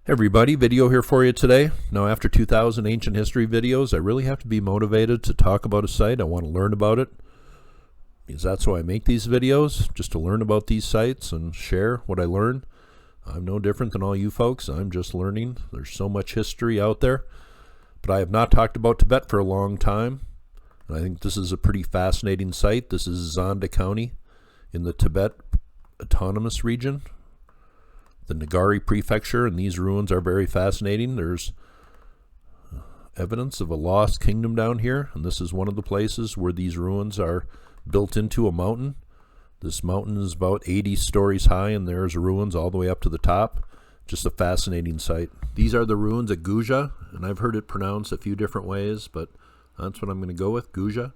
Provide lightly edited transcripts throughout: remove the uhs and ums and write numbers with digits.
Hey everybody, video here for you today. Now after 2,000 ancient history videos, I really have to be motivated to talk about a site. I want to learn about it, because that's why I make these videos, just to learn about these sites and share what I learn. I'm no different than all you folks. I'm just learning. There's so much history out there, but I have not talked about Tibet for a long time. And I think this is a pretty fascinating site. This is Zonda County in the Tibet Autonomous Region, the Nagari Prefecture, and these ruins are very fascinating. There's evidence of a lost kingdom down here, and this is one of the places where these ruins are built into a mountain. This mountain is about 80 stories high, and there's ruins all the way up to the top. Just a fascinating site. These are the ruins at Guge, and I've heard it pronounced a few different ways, but that's what I'm going to go with, Guge.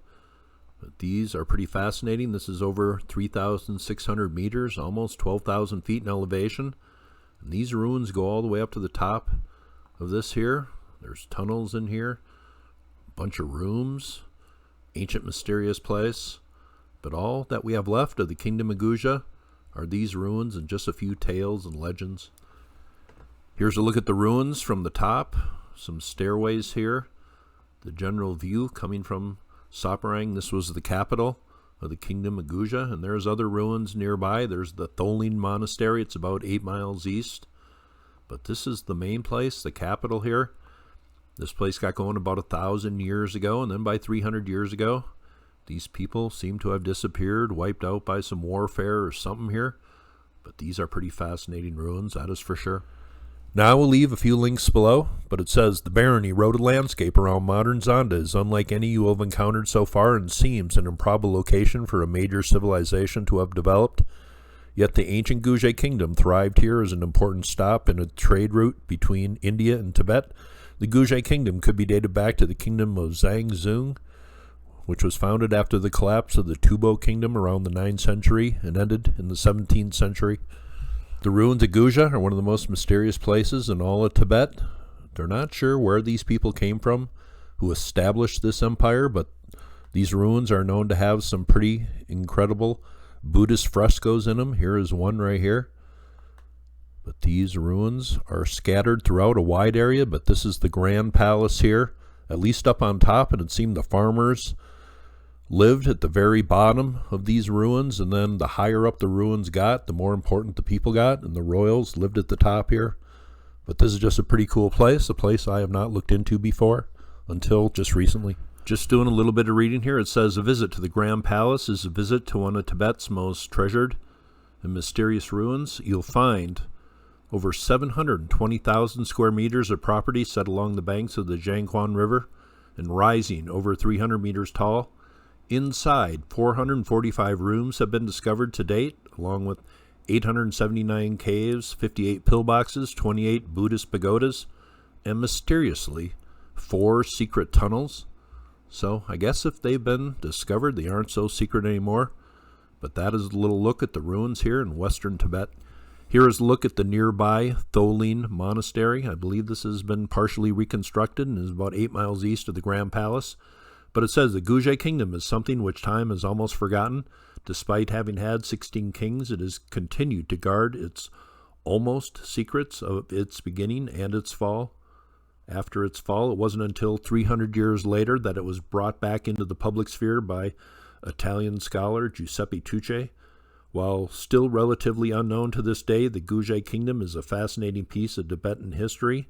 But these are pretty fascinating. This is over 3,600 meters, almost 12,000 feet in elevation. And these ruins go all the way up to the top of this here. There's tunnels in here, a bunch of rooms, ancient mysterious place. But all that we have left of the Kingdom of Guge are these ruins and just a few tales and legends. Here's a look at the ruins from the top. Some stairways here. The general view coming from Tsaparang. This was the capital of the Kingdom of Guge, and there's other ruins nearby. There's the Tholin Monastery. It's about 8 miles east, but this is the main place, the capital here. This place got going about 1,000 years ago, and then by 300 years ago, these people seem to have disappeared, wiped out by some warfare or something here. But these are pretty fascinating ruins, that is for sure. Now I will leave a few links below, but it says, the barren, eroded landscape around modern Zonda is unlike any you have encountered so far and seems an improbable location for a major civilization to have developed. Yet the ancient Guge kingdom thrived here as an important stop in a trade route between India and Tibet. The Guge kingdom could be dated back to the kingdom of Zhangzung, which was founded after the collapse of the Tubo kingdom around the 9th century and ended in the 17th century. The ruins of Guge are one of the most mysterious places in all of Tibet. They're not sure where these people came from who established this empire, but these ruins are known to have some pretty incredible Buddhist frescoes in them. Here is one right here. But these ruins are scattered throughout a wide area, but this is the Grand Palace here, at least up on top, and it seemed the farmers lived at the very bottom of these ruins, and then the higher up the ruins got, the more important the people got, and the royals lived at the top here. But this is just a pretty cool place, a place I have not looked into before until just recently. Just doing a little bit of reading here, it says a visit to the Grand Palace is a visit to one of Tibet's most treasured and mysterious ruins. You'll find over 720,000 square meters of property set along the banks of the Jiangquan River and rising over 300 meters tall. Inside, 445 rooms have been discovered to date, along with 879 caves, 58 pillboxes, 28 Buddhist pagodas, and mysteriously, 4 secret tunnels. So I guess if they've been discovered, they aren't so secret anymore. But that is a little look at the ruins here in western Tibet. Here is a look at the nearby Tholin Monastery. I believe this has been partially reconstructed and is about 8 miles east of the Grand Palace. But it says the Guge kingdom is something which time has almost forgotten. Despite having had 16 kings, it has continued to guard its almost secrets of its beginning and its fall. After its fall, it wasn't until 300 years later that it was brought back into the public sphere by Italian scholar Giuseppe Tucci. While still relatively unknown to this day, the Guge kingdom is a fascinating piece of Tibetan history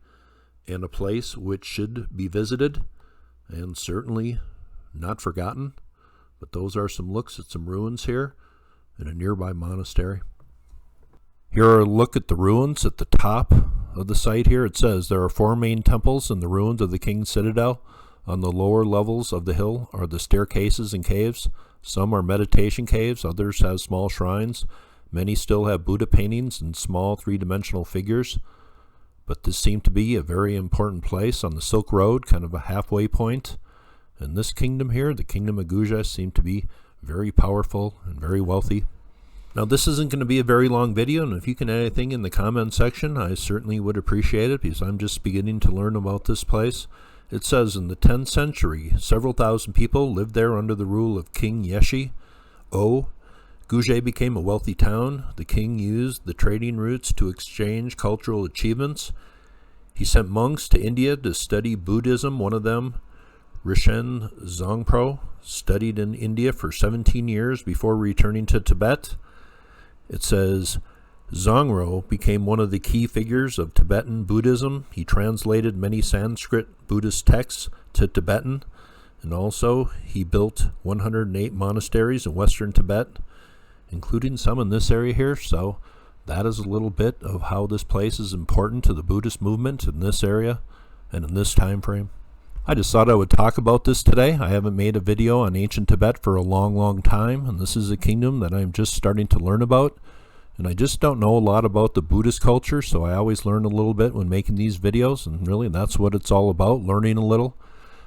and a place which should be visited and certainly not forgotten. But those are some looks at some ruins here in a nearby monastery. Here are a look at the ruins at the top of the site here. It says there are 4 main temples in the ruins of the king's citadel. On the lower levels of the hill are the staircases and caves. Some are meditation caves, others have small shrines. Many still have Buddha paintings and small 3-dimensional figures. But this seemed to be a very important place on the Silk Road, kind of a halfway point. And this kingdom here, the Kingdom of Guge, seemed to be very powerful and very wealthy. Now this isn't going to be a very long video, and if you can add anything in the comment section, I certainly would appreciate it, because I'm just beginning to learn about this place. It says in the 10th century, several thousand people lived there under the rule of King Yeshi. Guge became a wealthy town. The king used the trading routes to exchange cultural achievements. He sent monks to India to study Buddhism. One of them, Rishen Zongpo, studied in India for 17 years before returning to Tibet. It says, Zongpo became one of the key figures of Tibetan Buddhism. He translated many Sanskrit Buddhist texts to Tibetan, and also he built 108 monasteries in western Tibet, including some in this area here. So that is a little bit of how this place is important to the Buddhist movement in this area and in this time frame. I just thought I would talk about this today. I haven't made a video on ancient Tibet for a long time, and this is a kingdom that I'm just starting to learn about. And I just don't know a lot about the Buddhist culture, so I always learn a little bit when making these videos, and really that's what it's all about, learning a little.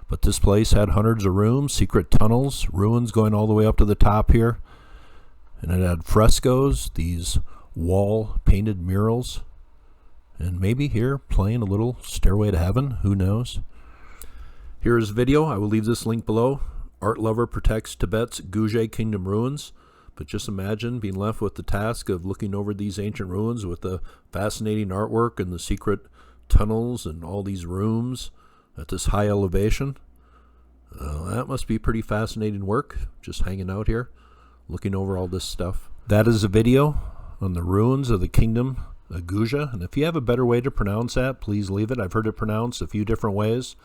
But this place had hundreds of rooms, secret tunnels, ruins going all the way up to the top here. And it had frescoes, these wall painted murals, and maybe here playing a little Stairway to Heaven, who knows. Here is a video. I will leave this link below. Art lover protects Tibet's Guge kingdom ruins. But just imagine being left with the task of looking over these ancient ruins with the fascinating artwork and the secret tunnels and all these rooms at this high elevation. That must be pretty fascinating work, just hanging out here, looking over all this stuff. That is a video on the ruins of the kingdom of Guge. And if you have a better way to pronounce that, please leave it. I've heard it pronounced a few different ways.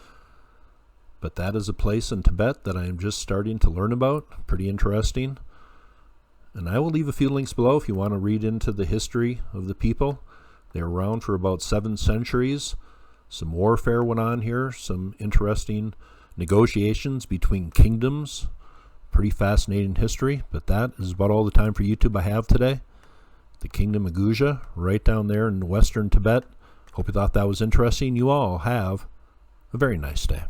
But that is a place in Tibet that I am just starting to learn about. Pretty interesting. And I will leave a few links below if you want to read into the history of the people. They were around for about 7 centuries. Some warfare went on here, some interesting negotiations between kingdoms. Pretty fascinating history, but that is about all the time for YouTube I have today. The Kingdom of Guge, right down there in western Tibet. Hope you thought that was interesting. You all have a very nice day.